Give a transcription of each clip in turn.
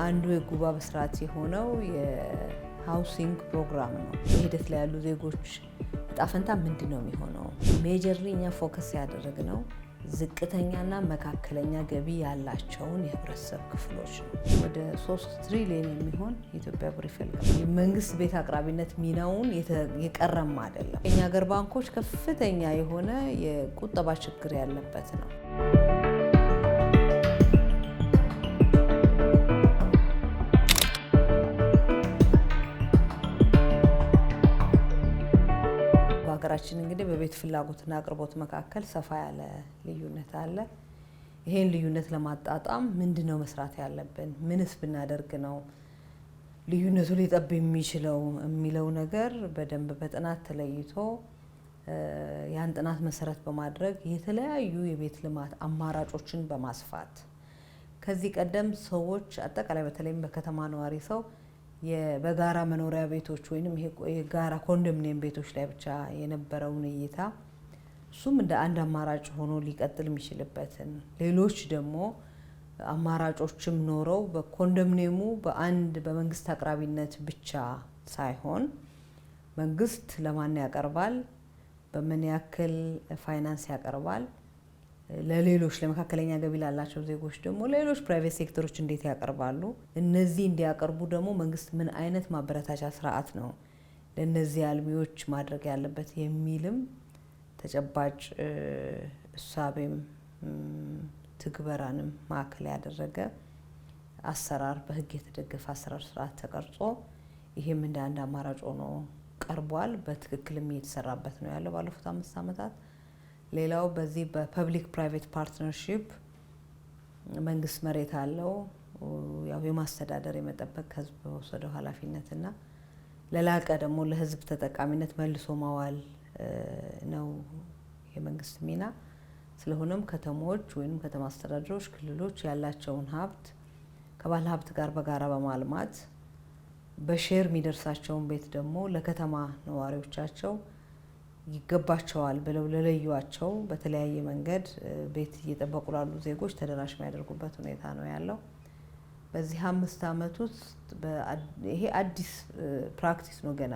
አንዱ የጉባ በስርዓት የሆነው የሃውሲንግ ፕሮግራም ነው። በሂደት ላይ ያሉ ዜጎች እጣ ፈንታ ምንድነው የሚሆነው? ሜጀርሊ እኛ ፎከስ ያደረግነው ዝቅተኛና መካከለኛ ገቢ ያላቸውን የህብረተሰብ ክፍሎች ነው። ወደ 3 ትሪሊዮን የሚሆን የኢትዮጵያ ብር ይፈልጋል። መንግስት ቤት አቅራቢነት ሚናውን የቀረም አይደለም። የኛ ሀገር ባንኮች ከፍተኛ የሆነ የቁጠባ ችግር ያለበት ነው። ሀገራችን እንግዲህ በቤት ፍላጎትና አቅርቦት መካከል ሰፋ ያለ ልዩነት አለ። ይሄን ልዩነት ለማጣጣም ምንድነው መስራት ያለብን? ምንስ ብናደርግ ነው ልዩነቱ ሊጠብ የሚችለው የሚለው ነገር በደንብ በጥናት ተለይቶ ያን ጥናት መሰረት በማድረግ የተለያዩ የቤት ልማት አማራጮችን በማስፋት ከዚህ ቀደም ሰዎች አጠቃላይ በተለይም በከተማ ነዋሪ ሰው በጋራ መኖሪያ ቤቶች ወይንም የጋራ ኮንዶሚኒየም ቤቶች ላይ ብቻ የነበረውን እይታ እሱም እንደ አንድ አማራጭ ሆኖ ሊቀጥል የሚችልበትን ሌሎች ደግሞ አማራጮችም ኖረው በኮንዶሚኒየሙ በመንግስት አቅራቢነት ብቻ ሳይሆን መንግስት ለማን ያቀርባል፣ በምን ያክል ፋይናንስ ያቀርባል፣ ለሌሎች ለመካከለኛ ገቢ ላላቸው ዜጎች ደግሞ ሌሎች ፕራይቬት ሴክተሮች እንዴት ያቀርባሉ፣ እነዚህ እንዲያቀርቡ ደግሞ መንግስት ምን አይነት ማበረታቻ ስርዓት ነው ለነዚህ አልሚዎች ማድረግ ያለበት የሚልም ተጨባጭ እሳቤም ትግበራንም ማዕከል ያደረገ አሰራር በህግ የተደገፈ አሰራር ስርዓት ተቀርጾ ይሄም እንደ አንድ አማራጭ ሆኖ ቀርቧል። በትክክልም እየተሰራበት ነው ያለው ባለፉት 5 ዓመታት። ሌላው በዚህ በፐብሊክ ፕራይቬት ፓርትነርሺፕ መንግስት መሬት አለው ያው የማስተዳደር የመጠበቅ ከህዝብ በወሰደው ኃላፊነትና ለላቀ ደግሞ ለህዝብ ተጠቃሚነት መልሶ ማዋል ነው የመንግስት ሚና። ስለሆነም ከተሞች ወይም ከተማ አስተዳደሮች፣ ክልሎች ያላቸውን ሀብት ከባለ ሀብት ጋር በጋራ በማልማት በሼር የሚደርሳቸውን ቤት ደግሞ ለከተማ ነዋሪዎቻቸው ይገባቸዋል ብለው ለለዩዋቸው በተለያየ መንገድ ቤት እየጠበቁ ላሉ ዜጎች ተደራሽ የሚያደርጉበት ሁኔታ ነው ያለው። በዚህ 5 ዓመት ውስጥ ይሄ አዲስ ፕራክቲስ ነው። ገና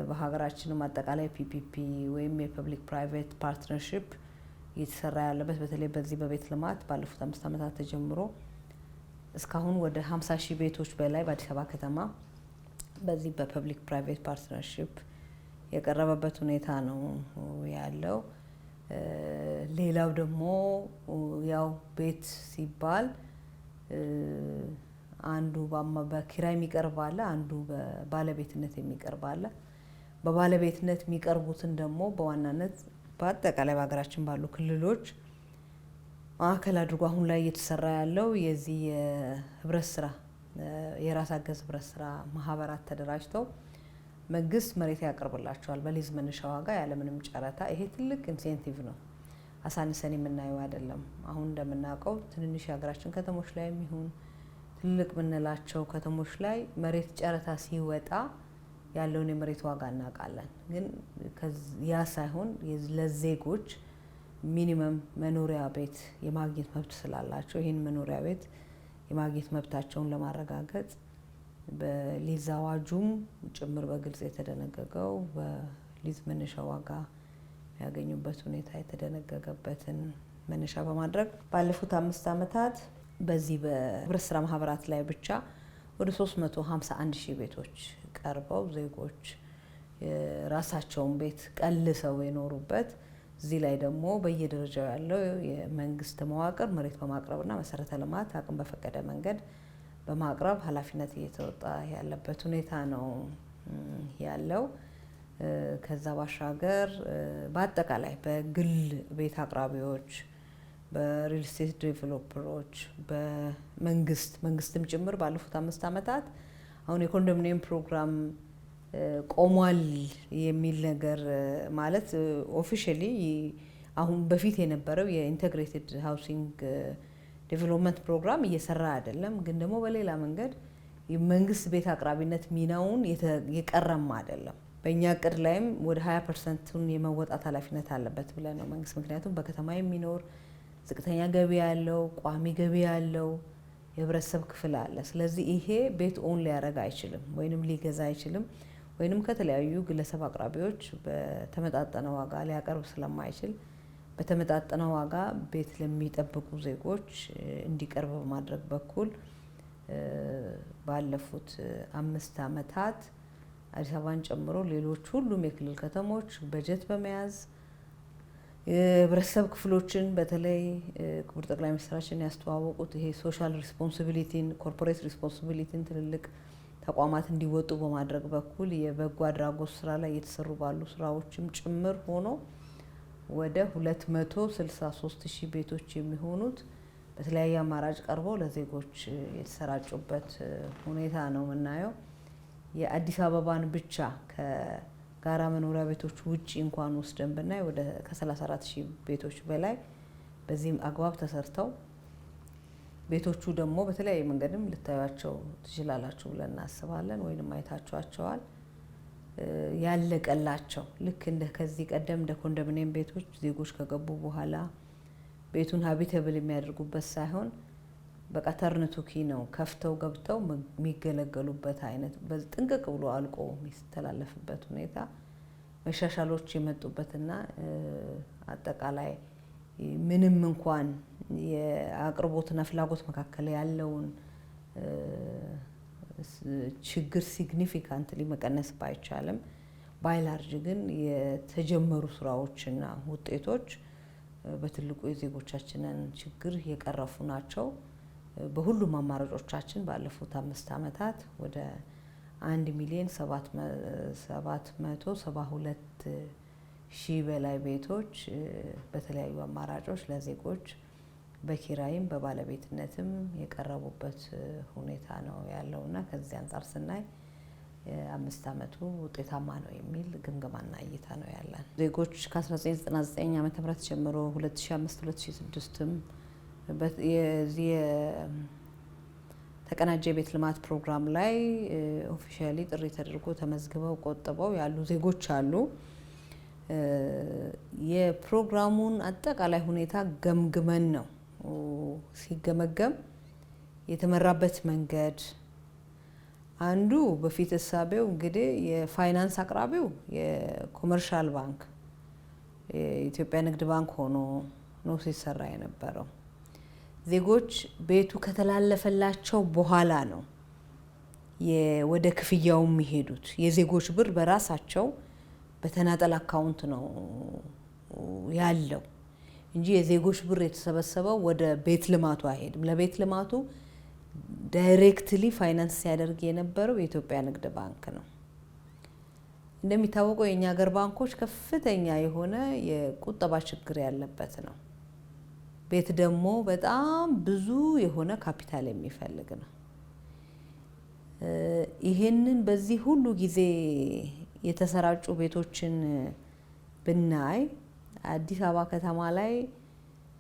በሀገራችንም አጠቃላይ ፒፒፒ ወይም የፐብሊክ ፕራይቬት ፓርትነርሺፕ እየተሰራ ያለበት በተለይ በዚህ በቤት ልማት ባለፉት 5 ዓመታት ተጀምሮ እስካሁን ወደ 50,000 ቤቶች በላይ በአዲስ አበባ ከተማ በዚህ በፐብሊክ ፕራይቬት ፓርትነርሺፕ የቀረበበት ሁኔታ ነው ያለው። ሌላው ደግሞ ያው ቤት ሲባል አንዱ በኪራይ የሚቀርብ አለ፣ አንዱ በባለቤትነት የሚቀርብ አለ። በባለቤትነት የሚቀርቡትን ደግሞ በዋናነት በአጠቃላይ በሀገራችን ባሉ ክልሎች ማዕከል አድርጎ አሁን ላይ እየተሰራ ያለው የዚህ የህብረት ስራ የራስ አገዝ ህብረት ስራ ማህበራት ተደራጅተው መንግስት መሬት ያቀርብላቸዋል በሊዝ መነሻ ዋጋ ያለምንም ጨረታ። ይሄ ትልቅ ኢንሴንቲቭ ነው፣ አሳንሰን የምናየው አይደለም። አሁን እንደምናውቀው ትንንሽ የሀገራችን ከተሞች ላይ የሚሆን ትልቅ የምንላቸው ከተሞች ላይ መሬት ጨረታ ሲወጣ ያለውን የመሬት ዋጋ እናውቃለን። ግን ያ ሳይሆን ለዜጎች ሚኒመም መኖሪያ ቤት የማግኘት መብት ስላላቸው ይህን መኖሪያ ቤት የማግኘት መብታቸውን ለማረጋገጥ በሊዝ አዋጁም ጭምር በግልጽ የተደነገገው በሊዝ መነሻ ዋጋ ያገኙበት ሁኔታ የተደነገገበትን መነሻ በማድረግ ባለፉት 5 ዓመታት በዚህ በህብረት ስራ ማህበራት ላይ ብቻ ወደ 351,000 ቤቶች ቀርበው ዜጎች ራሳቸውን ቤት ቀልሰው የኖሩበት፣ እዚህ ላይ ደግሞ በየደረጃው ያለው የመንግስት መዋቅር መሬት በማቅረብና መሰረተ ልማት አቅም በፈቀደ መንገድ በማቅረብ ኃላፊነት እየተወጣ ያለበት ሁኔታ ነው ያለው። ከዛ ባሻገር በአጠቃላይ በግል ቤት አቅራቢዎች፣ በሪል ስቴት ዴቨሎፐሮች፣ በመንግስትም ጭምር ባለፉት 5 ዓመታት አሁን የኮንዶሚኒየም ፕሮግራም ቆሟል የሚል ነገር ማለት ኦፊሻሊ አሁን በፊት የነበረው የኢንተግሬትድ ሃውሲንግ ዴቨሎፕመንት ፕሮግራም እየሰራ አይደለም። ግን ደግሞ በሌላ መንገድ የመንግስት ቤት አቅራቢነት ሚናውን የቀረም አይደለም። በእኛ እቅድ ላይም ወደ 20%ን የመወጣት ኃላፊነት አለበት ብለን ነው መንግስት። ምክንያቱም በከተማ የሚኖር ዝቅተኛ ገቢ ያለው ቋሚ ገቢ ያለው የህብረተሰብ ክፍል አለ። ስለዚህ ይሄ ቤት ኦን ሊያደርግ አይችልም ወይንም ሊገዛ አይችልም ወይንም ከተለያዩ ግለሰብ አቅራቢዎች በተመጣጠነ ዋጋ ሊያቀርብ ስለማይችል በተመጣጠነ ዋጋ ቤት ለሚጠብቁ ዜጎች እንዲቀርብ በማድረግ በኩል ባለፉት 5 ዓመታት አዲስ አበባን ጨምሮ ሌሎች ሁሉም የክልል ከተሞች በጀት በመያዝ የህብረተሰብ ክፍሎችን በተለይ ክቡር ጠቅላይ ሚኒስትራችን ያስተዋወቁት ይሄ ሶሻል ሪስፖንሲቢሊቲን ኮርፖሬት ሪስፖንሲቢሊቲን ትልልቅ ተቋማት እንዲወጡ በማድረግ በኩል የበጎ አድራጎት ስራ ላይ የተሰሩ ባሉ ስራዎችም ጭምር ሆኖ ወደ 263,000 ቤቶች የሚሆኑት በተለያየ አማራጭ ቀርበው ለዜጎች የተሰራጩበት ሁኔታ ነው የምናየው። የአዲስ አበባን ብቻ ከጋራ መኖሪያ ቤቶች ውጪ እንኳን ወስደን ብናይ ወደ ከ34,000 ቤቶች በላይ በዚህም አግባብ ተሰርተው ቤቶቹ ደግሞ በተለያየ መንገድም ልታዩቸው ትችላላችሁ ብለን እናስባለን ወይንም አይታችኋቸዋል። ያለቀላቸው ልክ እንደ ከዚህ ቀደም እንደ ኮንዶሚኒየም ቤቶች ዜጎች ከገቡ በኋላ ቤቱን ሀቢተብል የሚያደርጉበት ሳይሆን በቃ ተርንቱኪ ነው ከፍተው ገብተው የሚገለገሉበት አይነት በጥንቅቅ ብሎ አልቆ የሚስተላለፍበት ሁኔታ መሻሻሎች የመጡበትና አጠቃላይ ምንም እንኳን የአቅርቦትና ፍላጎት መካከል ያለውን ችግር ሲግኒፊካንትሊ መቀነስ ባይቻልም ባይላርጅ ግን የተጀመሩ ስራዎችና ውጤቶች በትልቁ የዜጎቻችንን ችግር የቀረፉ ናቸው። በሁሉም አማራጮቻችን ባለፉት 5 ዓመታት ወደ 1,772,000 በላይ ቤቶች በተለያዩ አማራጮች ለዜጎች በኪራይም በባለቤትነትም የቀረቡበት ሁኔታ ነው ያለውና ከዚህ አንጻር ስናይ 5 ዓመቱ ውጤታማ ነው የሚል ግምገማና እይታ ነው ያለን። ዜጎች ከ1999 ዓ.ም ጀምሮ 2005-2006ም የዚህ ተቀናጀ የቤት ልማት ፕሮግራም ላይ ኦፊሻሊ ጥሪ ተደርጎ ተመዝግበው ቆጥበው ያሉ ዜጎች አሉ። የፕሮግራሙን አጠቃላይ ሁኔታ ገምግመን ነው ሲገመገም የተመራበት መንገድ አንዱ በፊት እሳቤው እንግዲህ የፋይናንስ አቅራቢው የኮመርሻል ባንክ የኢትዮጵያ ንግድ ባንክ ሆኖ ነው ሲሰራ የነበረው። ዜጎች ቤቱ ከተላለፈላቸው በኋላ ነው ወደ ክፍያው የሚሄዱት። የዜጎች ብር በራሳቸው በተናጠል አካውንት ነው ያለው እንጂ የዜጎች ብር የተሰበሰበው ወደ ቤት ልማቱ አይሄድም። ለቤት ልማቱ ዳይሬክትሊ ፋይናንስ ሲያደርግ የነበረው የኢትዮጵያ ንግድ ባንክ ነው። እንደሚታወቀው የኛ ሀገር ባንኮች ከፍተኛ የሆነ የቁጠባ ችግር ያለበት ነው። ቤት ደግሞ በጣም ብዙ የሆነ ካፒታል የሚፈልግ ነው። ይሄንን በዚህ ሁሉ ጊዜ የተሰራጩ ቤቶችን ብናይ አዲስ አበባ ከተማ ላይ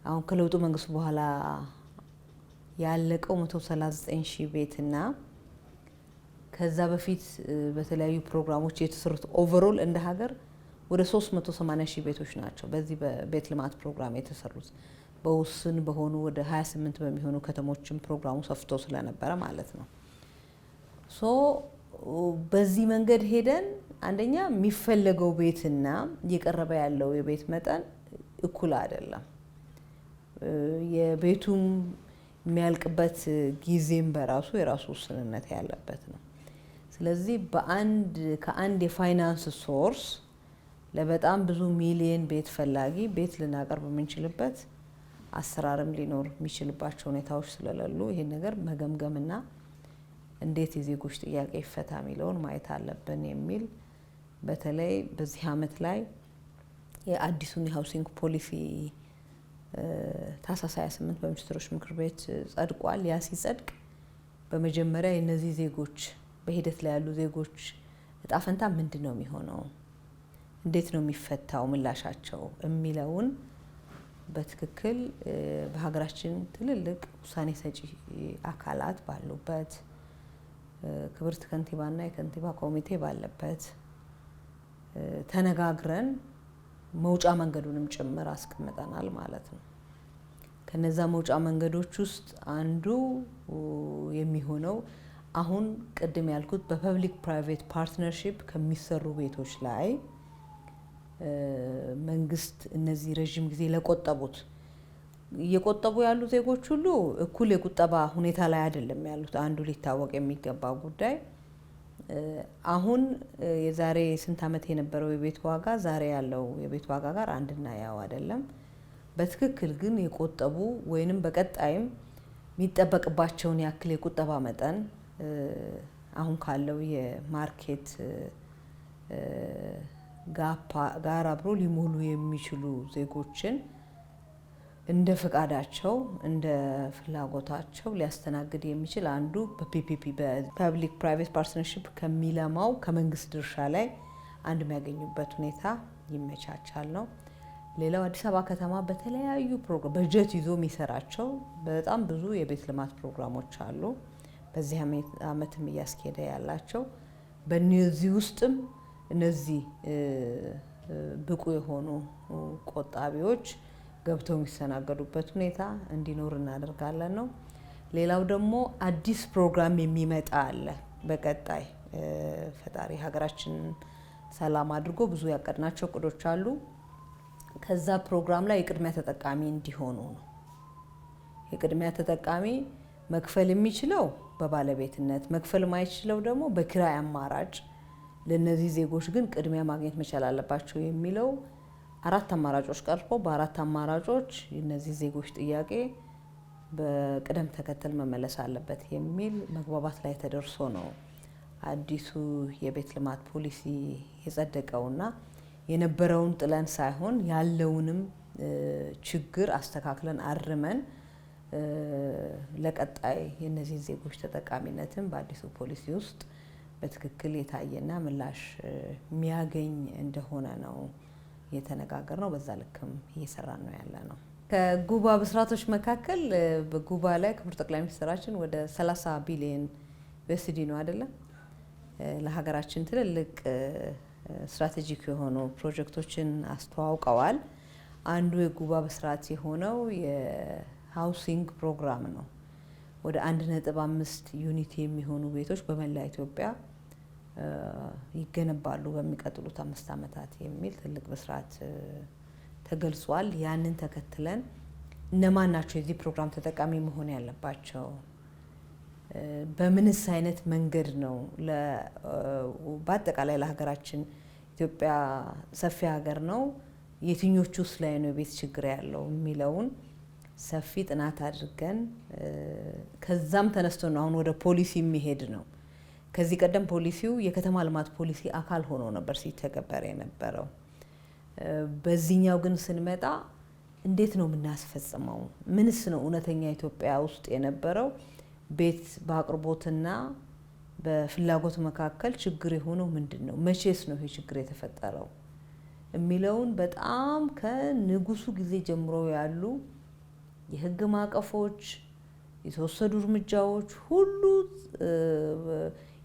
አሁን ከለውጡ መንግስት በኋላ ያለቀው 139,000 ቤትና ከዛ በፊት በተለያዩ ፕሮግራሞች የተሰሩት ኦቨርኦል እንደ ሀገር ወደ 380,000 ቤቶች ናቸው በዚህ በቤት ልማት ፕሮግራም የተሰሩት። በውስን በሆኑ ወደ 28 በሚሆኑ ከተሞችም ፕሮግራሙ ሰፍቶ ስለነበረ ማለት ነው። በዚህ መንገድ ሄደን አንደኛ የሚፈለገው ቤትና እየቀረበ ያለው የቤት መጠን እኩል አይደለም። የቤቱም የሚያልቅበት ጊዜም በራሱ የራሱ ውስንነት ያለበት ነው። ስለዚህ ከአንድ የፋይናንስ ሶርስ ለበጣም ብዙ ሚሊየን ቤት ፈላጊ ቤት ልናቀርብ የምንችልበት አሰራርም ሊኖር የሚችልባቸው ሁኔታዎች ስለሌሉ ይሄን ነገር መገምገምና እንዴት የዜጎች ጥያቄ ይፈታ የሚለውን ማየት አለብን የሚል በተለይ በዚህ ዓመት ላይ የአዲሱን የሃውሲንግ ፖሊሲ ታህሳስ 28 በሚኒስትሮች ምክር ቤት ጸድቋል። ያ ሲጸድቅ በመጀመሪያ የነዚህ ዜጎች በሂደት ላይ ያሉ ዜጎች እጣ ፈንታ ምንድነው የሚሆነው፣ እንዴት ነው የሚፈታው ምላሻቸው የሚለውን በትክክል በሀገራችን ትልልቅ ውሳኔ ሰጪ አካላት ባሉበት ክብርት ከንቲባና የከንቲባ ኮሚቴ ባለበት ተነጋግረን መውጫ መንገዱንም ጭምር አስቀምጠናል ማለት ነው። ከነዛ መውጫ መንገዶች ውስጥ አንዱ የሚሆነው አሁን ቅድም ያልኩት በፐብሊክ ፕራይቬት ፓርትነርሺፕ ከሚሰሩ ቤቶች ላይ መንግስት እነዚህ ረጅም ጊዜ ለቆጠቡት እየቆጠቡ ያሉ ዜጎች ሁሉ እኩል የቁጠባ ሁኔታ ላይ አይደለም ያሉት። አንዱ ሊታወቅ የሚገባው ጉዳይ አሁን የዛሬ ስንት ዓመት የነበረው የቤት ዋጋ ዛሬ ያለው የቤት ዋጋ ጋር አንድና ያው አይደለም። በትክክል ግን የቆጠቡ ወይንም በቀጣይም የሚጠበቅባቸውን ያክል የቁጠባ መጠን አሁን ካለው የማርኬት ጋር አብሮ ሊሞሉ የሚችሉ ዜጎችን እንደ ፈቃዳቸው እንደ ፍላጎታቸው ሊያስተናግድ የሚችል አንዱ በፒፒፒ በፐብሊክ ፕራይቬት ፓርትነርሺፕ ከሚለማው ከመንግስት ድርሻ ላይ አንድ የሚያገኙበት ሁኔታ ይመቻቻል ነው። ሌላው አዲስ አበባ ከተማ በተለያዩ ፕሮግራም በጀት ይዞ የሚሰራቸው በጣም ብዙ የቤት ልማት ፕሮግራሞች አሉ። በዚህ ዓመትም እያስኬደ ያላቸው በእነዚህ ውስጥም እነዚህ ብቁ የሆኑ ቆጣቢዎች ገብተው የሚስተናገዱበት ሁኔታ እንዲኖር እናደርጋለን ነው። ሌላው ደግሞ አዲስ ፕሮግራም የሚመጣ አለ። በቀጣይ ፈጣሪ ሀገራችንን ሰላም አድርጎ ብዙ ያቀድናቸው እቅዶች አሉ። ከዛ ፕሮግራም ላይ የቅድሚያ ተጠቃሚ እንዲሆኑ ነው። የቅድሚያ ተጠቃሚ መክፈል የሚችለው በባለቤትነት መክፈል የማይችለው ደግሞ በኪራይ አማራጭ ለነዚህ ዜጎች ግን ቅድሚያ ማግኘት መቻል አለባቸው የሚለው 4 አማራጮች ቀርቦ በ4 አማራጮች የነዚህ ዜጎች ጥያቄ በቅደም ተከተል መመለስ አለበት የሚል መግባባት ላይ ተደርሶ ነው አዲሱ የቤት ልማት ፖሊሲ የጸደቀውና የነበረውን ጥለን ሳይሆን ያለውንም ችግር አስተካክለን አርመን ለቀጣይ የነዚህ ዜጎች ተጠቃሚነትን በአዲሱ ፖሊሲ ውስጥ በትክክል የታየና ምላሽ የሚያገኝ እንደሆነ ነው የተነጋገርነው። በዛ ልክም እየሰራን ነው ያለ ነው። ከጉባ ብስራቶች መካከል በጉባ ላይ ክቡር ጠቅላይ ሚኒስትራችን ወደ 30 ቢሊዮን ዩኤስዲ ነው አይደለም ለሀገራችን ትልልቅ ስትራቴጂክ የሆኑ ፕሮጀክቶችን አስተዋውቀዋል። አንዱ የጉባ ብስራት የሆነው የሃውሲንግ ፕሮግራም ነው። ወደ 1.5 ዩኒት የሚሆኑ ቤቶች በመላ ኢትዮጵያ ይገነባሉ በሚቀጥሉት 5 ዓመታት የሚል ትልቅ ብስራት ተገልጿል። ያንን ተከትለን እነማን ናቸው የዚህ ፕሮግራም ተጠቃሚ መሆን ያለባቸው? በምንስ አይነት መንገድ ነው በአጠቃላይ ለሀገራችን ኢትዮጵያ ሰፊ ሀገር ነው፣ የትኞቹስ ላይ ነው የቤት ችግር ያለው የሚለውን ሰፊ ጥናት አድርገን ከዛም ተነስቶ ነው አሁን ወደ ፖሊሲ የሚሄድ ነው። ከዚህ ቀደም ፖሊሲው የከተማ ልማት ፖሊሲ አካል ሆኖ ነበር ሲተገበር የነበረው። በዚህኛው ግን ስንመጣ እንዴት ነው የምናስፈጽመው? ምንስ ነው እውነተኛ ኢትዮጵያ ውስጥ የነበረው ቤት በአቅርቦትና በፍላጎት መካከል ችግር የሆነው ምንድን ነው? መቼስ ነው ይሄ ችግር የተፈጠረው የሚለውን በጣም ከንጉሱ ጊዜ ጀምሮ ያሉ የህግ ማዕቀፎች፣ የተወሰዱ እርምጃዎች ሁሉ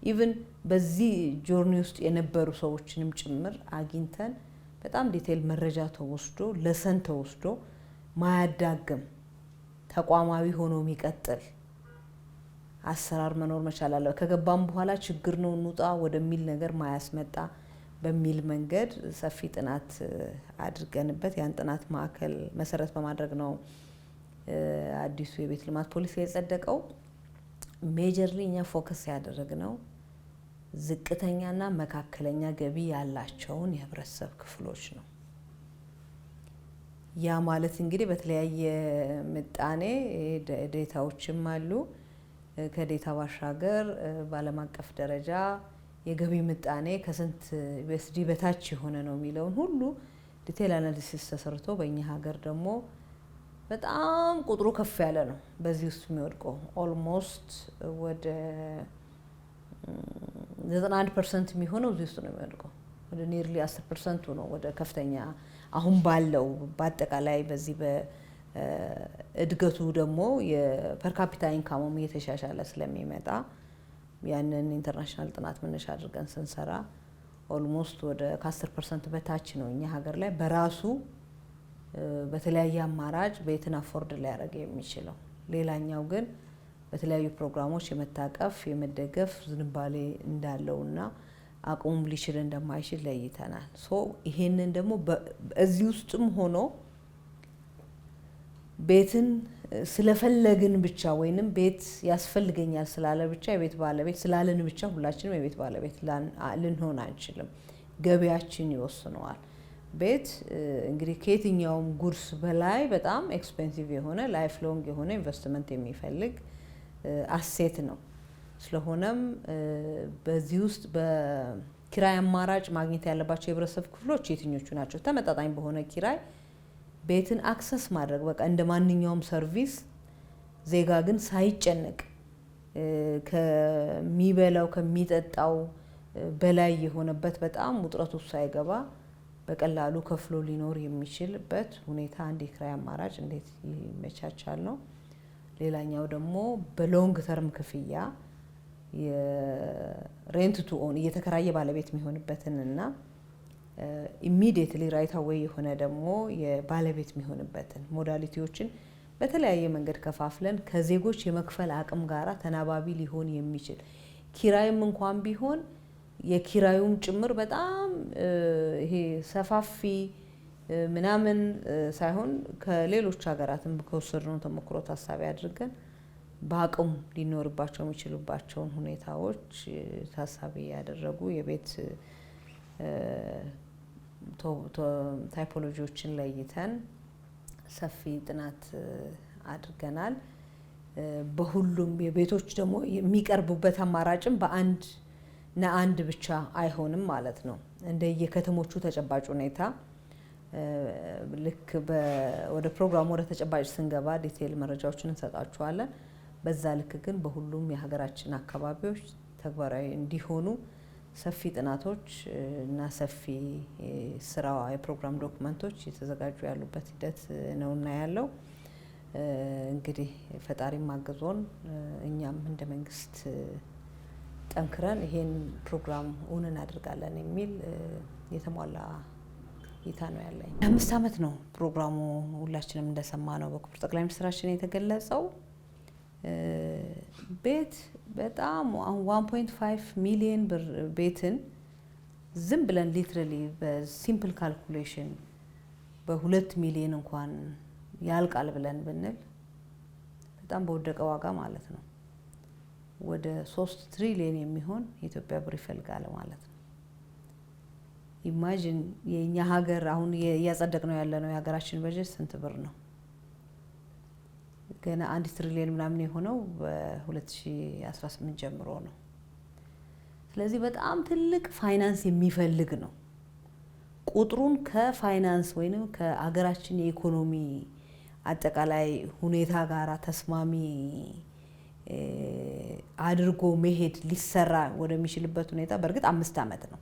ኢቭን በዚህ ጆርኒ ውስጥ የነበሩ ሰዎችንም ጭምር አግኝተን በጣም ዲቴል መረጃ ተወስዶ ለሰን ተወስዶ ማያዳግም ተቋማዊ ሆኖ የሚቀጥል አሰራር መኖር መቻል አለ። ከገባም በኋላ ችግር ነው እንውጣ ወደሚል ነገር ማያስመጣ በሚል መንገድ ሰፊ ጥናት አድርገንበት ያን ጥናት ማዕከል መሰረት በማድረግ ነው አዲሱ የቤት ልማት ፖሊሲ የጸደቀው። ሜጀርሊ እኛ ፎከስ ያደረግነው ዝቅተኛና መካከለኛ ገቢ ያላቸውን የህብረተሰብ ክፍሎች ነው። ያ ማለት እንግዲህ በተለያየ ምጣኔ ዴታዎችም አሉ። ከዴታ ባሻገር በዓለም አቀፍ ደረጃ የገቢ ምጣኔ ከስንት ዩኤስዲ በታች የሆነ ነው የሚለውን ሁሉ ዲቴል አናሊሲስ ተሰርቶ በእኛ ሀገር ደግሞ በጣም ቁጥሩ ከፍ ያለ ነው። በዚህ ውስጥ የሚወድቀው ኦልሞስት ወደ 91% የሚሆነው እዚህ ውስጥ ነው የሚወድቀው። ወደ ኒርሊ 10% ነው ወደ ከፍተኛ አሁን ባለው በአጠቃላይ በዚህ በእድገቱ ደግሞ የፐር ካፒታ ኢንካሙም እየተሻሻለ ስለሚመጣ ያንን ኢንተርናሽናል ጥናት መነሻ አድርገን ስንሰራ ኦልሞስት ወደ ከ10% በታች ነው እኛ ሀገር ላይ በራሱ በተለያየ አማራጭ ቤትን አፎርድ ሊያደርግ የሚችለው። ሌላኛው ግን በተለያዩ ፕሮግራሞች የመታቀፍ የመደገፍ ዝንባሌ እንዳለውና አቅሙም ሊችል እንደማይችል ለይተናል። ይሄንን ደግሞ በዚህ ውስጥም ሆኖ ቤትን ስለፈለግን ብቻ ወይንም ቤት ያስፈልገኛል ስላለ ብቻ የቤት ባለቤት ስላለን ብቻ ሁላችንም የቤት ባለቤት ልንሆን አንችልም። ገበያችን ይወስነዋል። ቤት እንግዲህ ከየትኛውም ጉድስ በላይ በጣም ኤክስፔንሲቭ የሆነ ላይፍ ሎንግ የሆነ ኢንቨስትመንት የሚፈልግ አሴት ነው። ስለሆነም በዚህ ውስጥ በኪራይ አማራጭ ማግኘት ያለባቸው የህብረተሰብ ክፍሎች የትኞቹ ናቸው? ተመጣጣኝ በሆነ ኪራይ ቤትን አክሰስ ማድረግ በቃ እንደ ማንኛውም ሰርቪስ ዜጋ ግን ሳይጨነቅ ከሚበላው ከሚጠጣው በላይ የሆነበት በጣም ውጥረት ውስጥ ሳይገባ በቀላሉ ከፍሎ ሊኖር የሚችልበት ሁኔታ አንድ የኪራይ አማራጭ እንዴት ይመቻቻል ነው። ሌላኛው ደግሞ በሎንግ ተርም ክፍያ የሬንት ቱ ኦን እየተከራየ ባለቤት የሚሆንበትንና ኢሚዲየትሊ ራይት አዌይ የሆነ ደግሞ የባለቤት የሚሆንበትን ሞዳሊቲዎችን በተለያየ መንገድ ከፋፍለን ከዜጎች የመክፈል አቅም ጋራ ተናባቢ ሊሆን የሚችል ኪራይም እንኳን ቢሆን የኪራዩም ጭምር በጣም ይሄ ሰፋፊ ምናምን ሳይሆን ከሌሎች ሀገራትም ከወሰድነው ተሞክሮ ታሳቢ አድርገን በአቅም ሊኖርባቸው የሚችሉባቸውን ሁኔታዎች ታሳቢ ያደረጉ የቤት ታይፖሎጂዎችን ለይተን ሰፊ ጥናት አድርገናል። በሁሉም የቤቶች ደግሞ የሚቀርቡበት አማራጭም በአንድ ብቻ አይሆንም ማለት ነው። እንደየከተሞቹ ተጨባጭ ሁኔታ ልክ ወደ ፕሮግራሙ ወደ ተጨባጭ ስንገባ ዲቴይል መረጃዎችን እንሰጣችኋለን። በዛ ልክ ግን በሁሉም የሀገራችን አካባቢዎች ተግባራዊ እንዲሆኑ ሰፊ ጥናቶች እና ሰፊ ስራ የፕሮግራም ዶክመንቶች የተዘጋጁ ያሉበት ሂደት ነውና ያለው እንግዲህ ፈጣሪም አግዞን እኛም እንደ መንግስት ጠንክረን ይሄን ፕሮግራም እውን እናደርጋለን የሚል የተሟላ እይታ ነው ያለኝ። 5 ዓመት ነው ፕሮግራሙ ሁላችንም እንደሰማ ነው በክቡር ጠቅላይ ሚኒስትራችን የተገለጸው። ቤት በጣም 1.5 ሚሊዮን ብር ቤትን ዝም ብለን ሊትራሊ በሲምፕል ካልኩሌሽን በ2 ሚሊዮን እንኳን ያልቃል ብለን ብንል በጣም በወደቀ ዋጋ ማለት ነው ወደ 3 ትሪሊዮን የሚሆን የኢትዮጵያ ብር ይፈልጋል ማለት ነው። ኢማጂን የኛ ሀገር አሁን እያጸደቅ ነው ያለ ነው የሀገራችን በጀት ስንት ብር ነው? ገና 1 ትሪሊዮን ምናምን የሆነው በ2018 ጀምሮ ነው። ስለዚህ በጣም ትልቅ ፋይናንስ የሚፈልግ ነው። ቁጥሩን ከፋይናንስ ወይንም ከሀገራችን የኢኮኖሚ አጠቃላይ ሁኔታ ጋራ ተስማሚ አድርጎ መሄድ ሊሰራ ወደሚችልበት ሁኔታ በእርግጥ 5 ዓመት ነው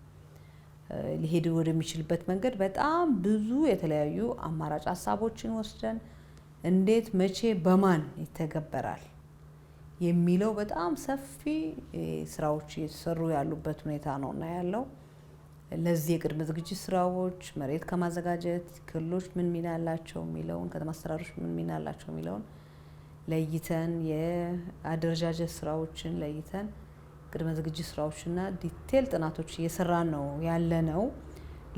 ሊሄድ ወደሚችልበት መንገድ በጣም ብዙ የተለያዩ አማራጭ ሀሳቦችን ወስደን እንዴት መቼ በማን ይተገበራል የሚለው በጣም ሰፊ ስራዎች እየተሰሩ ያሉበት ሁኔታ ነውና ያለው። ለዚህ የቅድመ ዝግጅት ስራዎች መሬት ከማዘጋጀት ክልሎች ምን ሚና ያላቸው የሚለውን ከተማ አስተዳደሮች ምን ሚና ያላቸው የሚለውን ለይተን የአደረጃጀት ስራዎችን ለይተን ቅድመ ዝግጅት ስራዎችና ዲቴል ጥናቶች እየሰራን ነው ያለ ነው።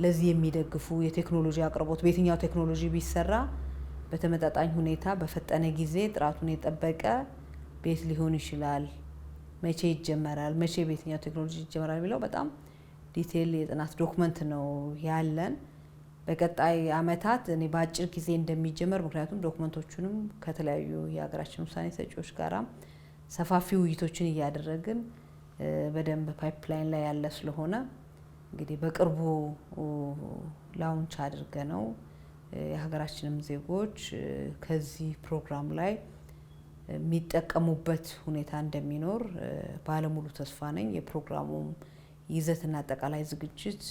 ለዚህ የሚደግፉ የቴክኖሎጂ አቅርቦት በየትኛው ቴክኖሎጂ ቢሰራ በተመጣጣኝ ሁኔታ በፈጠነ ጊዜ ጥራቱን የጠበቀ ቤት ሊሆን ይችላል፣ መቼ ይጀመራል፣ መቼ በየትኛው ቴክኖሎጂ ይጀመራል የሚለው በጣም ዲቴል የጥናት ዶክመንት ነው ያለን። በቀጣይ አመታት እኔ በአጭር ጊዜ እንደሚጀመር ምክንያቱም ዶክመንቶቹንም ከተለያዩ የሀገራችን ውሳኔ ሰጪዎች ጋራ ሰፋፊ ውይይቶችን እያደረግን በደንብ ፓይፕላይን ላይ ያለ ስለሆነ እንግዲህ በቅርቡ ላውንች አድርገ ነው የሀገራችንም ዜጎች ከዚህ ፕሮግራም ላይ የሚጠቀሙበት ሁኔታ እንደሚኖር ባለሙሉ ተስፋ ነኝ። የፕሮግራሙ ይዘትና አጠቃላይ ዝግጅት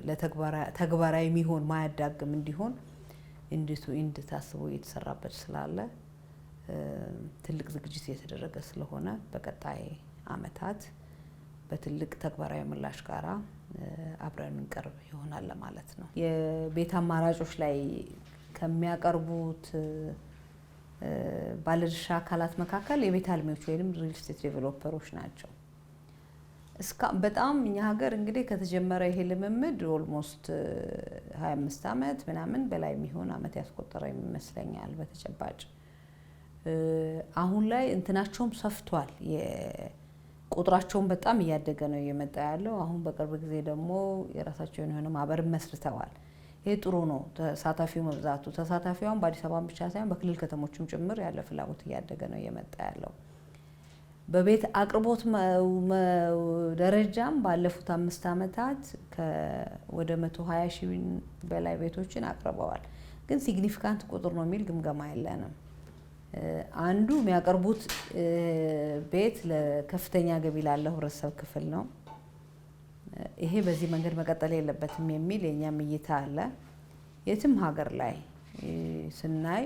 ለተግባራዊ የሚሆን ማያዳግም እንዲሆን ኢንድ ታስቦ እየተሰራበት ስላለ ትልቅ ዝግጅት እየተደረገ ስለሆነ በቀጣይ አመታት በትልቅ ተግባራዊ ምላሽ ጋራ አብረን እንቀርብ ይሆናል ማለት ነው። የቤት አማራጮች ላይ ከሚያቀርቡት ባለድርሻ አካላት መካከል የቤት አልሚዎች ወይም ሪል ስቴት ዴቨሎፐሮች ናቸው። በጣም እኛ ሀገር እንግዲህ ከተጀመረ ይሄ ልምምድ ኦልሞስት 25 ዓመት ምናምን በላይ የሚሆን ዓመት ያስቆጠረ ይመስለኛል በተጨባጭ። አሁን ላይ እንትናቸውም ሰፍቷል፣ ቁጥራቸውን በጣም እያደገ ነው እየመጣ ያለው። አሁን በቅርብ ጊዜ ደግሞ የራሳቸውን የሆነ ማህበር መስርተዋል። ይሄ ጥሩ ነው፣ ተሳታፊው መብዛቱ። ተሳታፊውን በአዲስ አበባ ብቻ ሳይሆን በክልል ከተሞችም ጭምር ያለ ፍላጎት እያደገ ነው እየመጣ ያለው። በቤት አቅርቦት ደረጃም ባለፉት 5 ዓመታት ወደ 120 ሺህ በላይ ቤቶችን አቅርበዋል። ግን ሲግኒፊካንት ቁጥር ነው የሚል ግምገማ የለንም። አንዱ የሚያቀርቡት ቤት ለከፍተኛ ገቢ ላለው ህብረተሰብ ክፍል ነው። ይሄ በዚህ መንገድ መቀጠል የለበትም የሚል የኛም እይታ አለ። የትም ሀገር ላይ ስናይ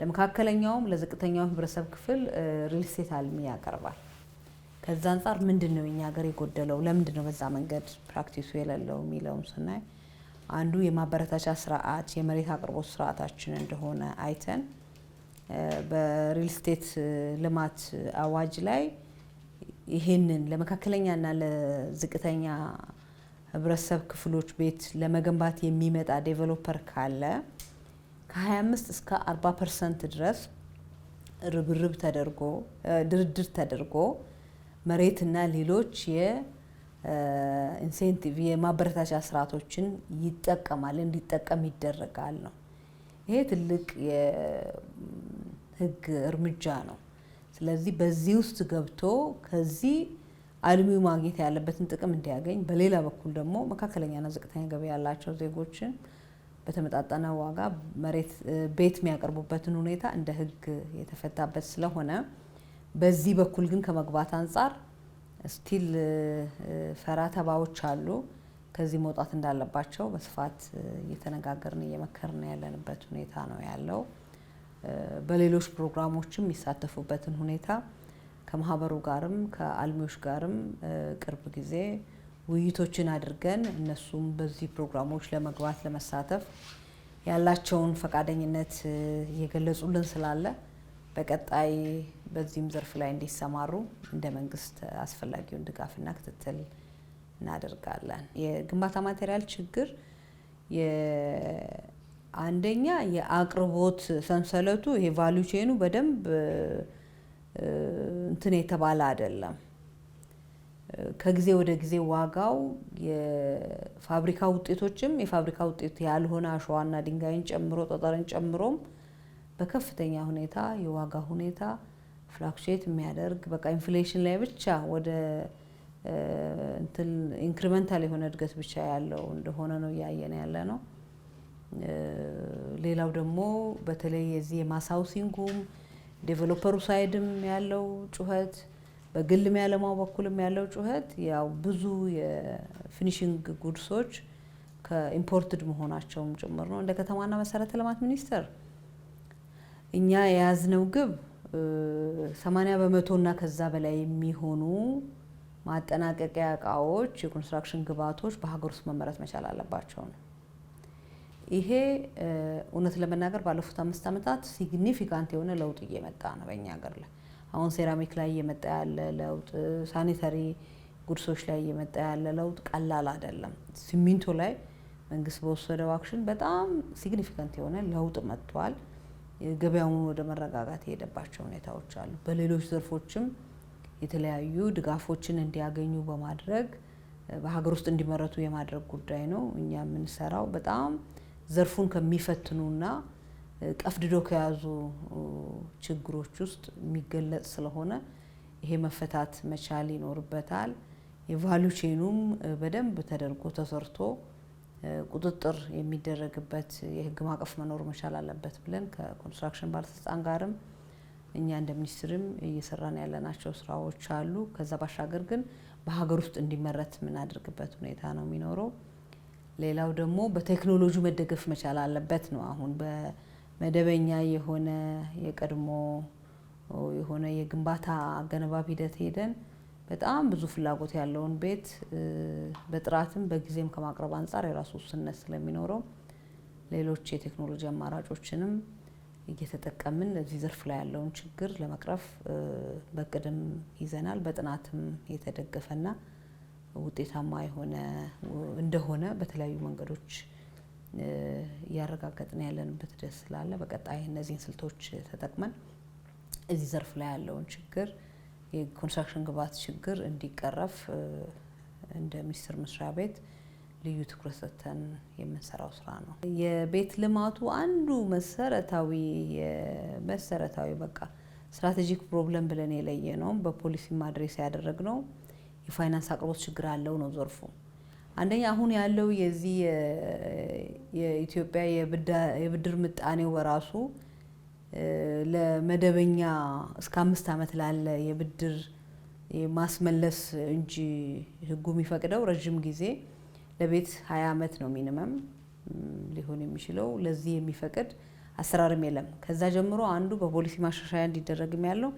ለመካከለኛውም ለዝቅተኛው ህብረተሰብ ክፍል ሪል ስቴት አልሚ ያቀርባል። ከዛ አንፃር ምንድነው የኛ ሀገር የጎደለው፣ ለምንድነው በዛ መንገድ ፕራክቲሱ የሌለው የሚለውን ስናይ አንዱ የማበረታቻ ስርዓት የመሬት አቅርቦት ስርዓታችን እንደሆነ አይተን በሪል ስቴት ልማት አዋጅ ላይ ይሄንን ለመካከለኛና ለዝቅተኛ ህብረተሰብ ክፍሎች ቤት ለመገንባት የሚመጣ ዴቨሎፐር ካለ ከ25 እስከ 40% ድረስ ርብርብ ተደርጎ ድርድር ተደርጎ መሬትና ሌሎች የኢንሴንቲቭ የማበረታቻ ስርዓቶችን ይጠቀማል እንዲጠቀም ይደረጋል ነው። ይሄ ትልቅ የህግ እርምጃ ነው። ስለዚህ በዚህ ውስጥ ገብቶ ከዚህ አልሚው ማግኘት ያለበትን ጥቅም እንዲያገኝ፣ በሌላ በኩል ደግሞ መካከለኛና ዝቅተኛ ገቢ ያላቸው ዜጎችን በተመጣጣነ ዋጋ ቤት የሚያቀርቡበትን ሁኔታ እንደ ህግ የተፈታበት ስለሆነ በዚህ በኩል ግን ከመግባት አንጻር ስቲል ፈራ ተባዎች አሉ። ከዚህ መውጣት እንዳለባቸው በስፋት እየተነጋገርን እየመከርን ያለንበት ሁኔታ ነው ያለው። በሌሎች ፕሮግራሞችም የሚሳተፉበትን ሁኔታ ከማህበሩ ጋርም ከአልሚዎች ጋርም ቅርብ ጊዜ ውይይቶችን አድርገን እነሱም በዚህ ፕሮግራሞች ለመግባት ለመሳተፍ ያላቸውን ፈቃደኝነት እየገለጹልን ስላለ በቀጣይ በዚህም ዘርፍ ላይ እንዲሰማሩ እንደ መንግስት አስፈላጊውን ድጋፍና ክትትል እናደርጋለን። የግንባታ ማቴሪያል ችግር አንደኛ የአቅርቦት ሰንሰለቱ ይሄ ቫልዩ ቼኑ በደንብ እንትን የተባለ አይደለም። ከጊዜ ወደ ጊዜ ዋጋው የፋብሪካ ውጤቶችም የፋብሪካ ውጤት ያልሆነ አሸዋና ድንጋይን ጨምሮ ጠጠርን ጨምሮም በከፍተኛ ሁኔታ የዋጋ ሁኔታ ፍላክቹዌት የሚያደርግ በቃ ኢንፍሌሽን ላይ ብቻ ወደ እንትን ኢንክሪመንታል የሆነ እድገት ብቻ ያለው እንደሆነ ነው እያየን ያለ ነው። ሌላው ደግሞ በተለይ የዚህ የማስ ሃውሲንጉም ዴቨሎፐሩ ሳይድም ያለው ጩኸት በግል የሚያለማው በኩልም ያለው ጩኸት ያው ብዙ የፊኒሺንግ ጉድሶች ከኢምፖርትድ መሆናቸውም ጭምር ነው። እንደ ከተማና መሰረተ ልማት ሚኒስቴር እኛ የያዝነው ግብ 80% እና ከዛ በላይ የሚሆኑ ማጠናቀቂያ እቃዎች የኮንስትራክሽን ግብዓቶች በሀገር ውስጥ መመረት መቻል አለባቸው ነው። ይሄ እውነት ለመናገር ባለፉት 5 ዓመታት ሲግኒፊካንት የሆነ ለውጥ እየመጣ ነው በእኛ ሀገር ላይ። አሁን ሴራሚክ ላይ እየመጣ ያለ ለውጥ፣ ሳኒታሪ ጉድሶች ላይ እየመጣ ያለ ለውጥ ቀላል አይደለም። ሲሚንቶ ላይ መንግስት በወሰደው አክሽን በጣም ሲግኒፊካንት የሆነ ለውጥ መጥቷል። ገበያውን ወደ መረጋጋት የሄደባቸው ሁኔታዎች አሉ። በሌሎች ዘርፎችም የተለያዩ ድጋፎችን እንዲያገኙ በማድረግ በሀገር ውስጥ እንዲመረቱ የማድረግ ጉዳይ ነው እኛ የምንሰራው። በጣም ዘርፉን ከሚፈትኑና ቀፍድዶ ከያዙ ችግሮች ውስጥ የሚገለጽ ስለሆነ ይሄ መፈታት መቻል ይኖርበታል። የቫልዩ ቼኑም በደንብ ተደርጎ ተሰርቶ ቁጥጥር የሚደረግበት የህግ ማዕቀፍ መኖር መቻል አለበት ብለን ከኮንስትራክሽን ባለስልጣን ጋርም እኛ እንደ ሚኒስትርም እየሰራን ያለናቸው ስራዎች አሉ። ከዛ ባሻገር ግን በሀገር ውስጥ እንዲመረት የምናደርግበት ሁኔታ ነው የሚኖረው። ሌላው ደግሞ በቴክኖሎጂ መደገፍ መቻል አለበት ነው። አሁን በመደበኛ የሆነ የቀድሞ የሆነ የግንባታ አገነባብ ሂደት ሄደን በጣም ብዙ ፍላጎት ያለውን ቤት በጥራትም በጊዜም ከማቅረብ አንጻር የራሱ ውስንነት ስለሚኖረው ሌሎች የቴክኖሎጂ አማራጮችንም እየተጠቀምን እዚህ ዘርፍ ላይ ያለውን ችግር ለመቅረፍ በቅድም ይዘናል። በጥናትም የተደገፈና ውጤታማ እንደሆነ በተለያዩ መንገዶች ያረጋግጥን ያለንበት ደስ ስላለ በቀጣይ እነዚህን ስልቶች ተጠቅመን እዚህ ዘርፍ ላይ ያለውን ችግር የኮንስትራክሽን ግብዓት ችግር እንዲቀረፍ እንደ ሚኒስቴር መስሪያ ቤት ልዩ ትኩረት ሰጥተን የምንሰራው ስራ ነው። የቤት ልማቱ አንዱ መሰረታዊ በቃ ስትራቴጂክ ፕሮብለም ብለን የለየነው በፖሊሲ ማድሬስ ያደረግነው የፋይናንስ አቅርቦት ችግር አለው ነው ዘርፉ። አንደኛ አሁን ያለው የዚህ የኢትዮጵያ የብድር ምጣኔው በራሱ ለመደበኛ እስከ 5 ዓመት ላለ የብድር ማስመለስ እንጂ ህጉ የሚፈቅደው ረጅም ጊዜ ለቤት 20 ዓመት ነው ሚኒመም ሊሆን የሚችለው። ለዚህ የሚፈቅድ አሰራርም የለም። ከዛ ጀምሮ አንዱ በፖሊሲ ማሻሻያ እንዲደረግም ያለው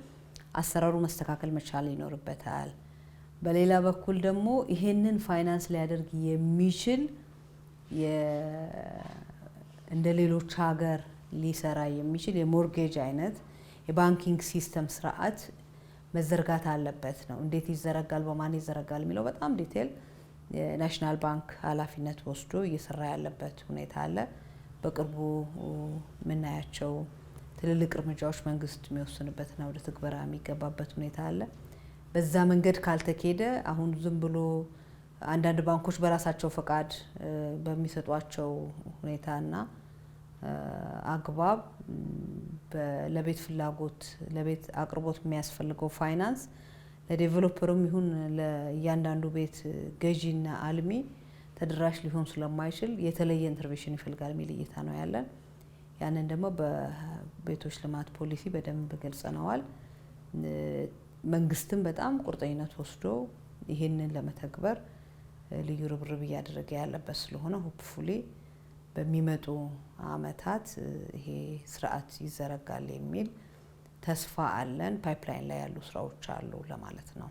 አሰራሩ መስተካከል መቻል ይኖርበታል። በሌላ በኩል ደግሞ ይሄንን ፋይናንስ ሊያደርግ የሚችል እንደ ሌሎች ሀገር ሊሰራ የሚችል የሞርጌጅ አይነት የባንኪንግ ሲስተም ስርዓት መዘርጋት አለበት ነው። እንዴት ይዘረጋል፣ በማን ይዘረጋል የሚለው በጣም ዲቴል የናሽናል ባንክ ኃላፊነት ወስዶ እየሰራ ያለበት ሁኔታ አለ። በቅርቡ ምናያቸው ትልልቅ እርምጃዎች መንግስት የሚወስንበትና ወደ ትግበራ የሚገባበት ሁኔታ አለ። በዛ መንገድ ካልተኬደ አሁን ዝም ብሎ አንዳንድ ባንኮች በራሳቸው ፈቃድ በሚሰጧቸው ሁኔታና አግባብ ለቤት ፍላጎት ለቤት አቅርቦት የሚያስፈልገው ፋይናንስ ለዴቨሎፐርም ይሁን ለእያንዳንዱ ቤት ገዢና አልሚ ተደራሽ ሊሆን ስለማይችል የተለየ ኢንተርቬንሽን ይፈልጋል የሚል እይታ ነው ያለን። ያንን ደግሞ በቤቶች ልማት ፖሊሲ በደንብ ገልጸነዋል። መንግስትም በጣም ቁርጠኝነት ወስዶ ይሄንን ለመተግበር ልዩ ርብርብ እያደረገ ያለበት ስለሆነ ሆፕፉሊ በሚመጡ አመታት ይሄ ስርዓት ይዘረጋል የሚል ተስፋ አለን። ፓይፕላይን ላይ ያሉ ስራዎች አሉ ለማለት ነው።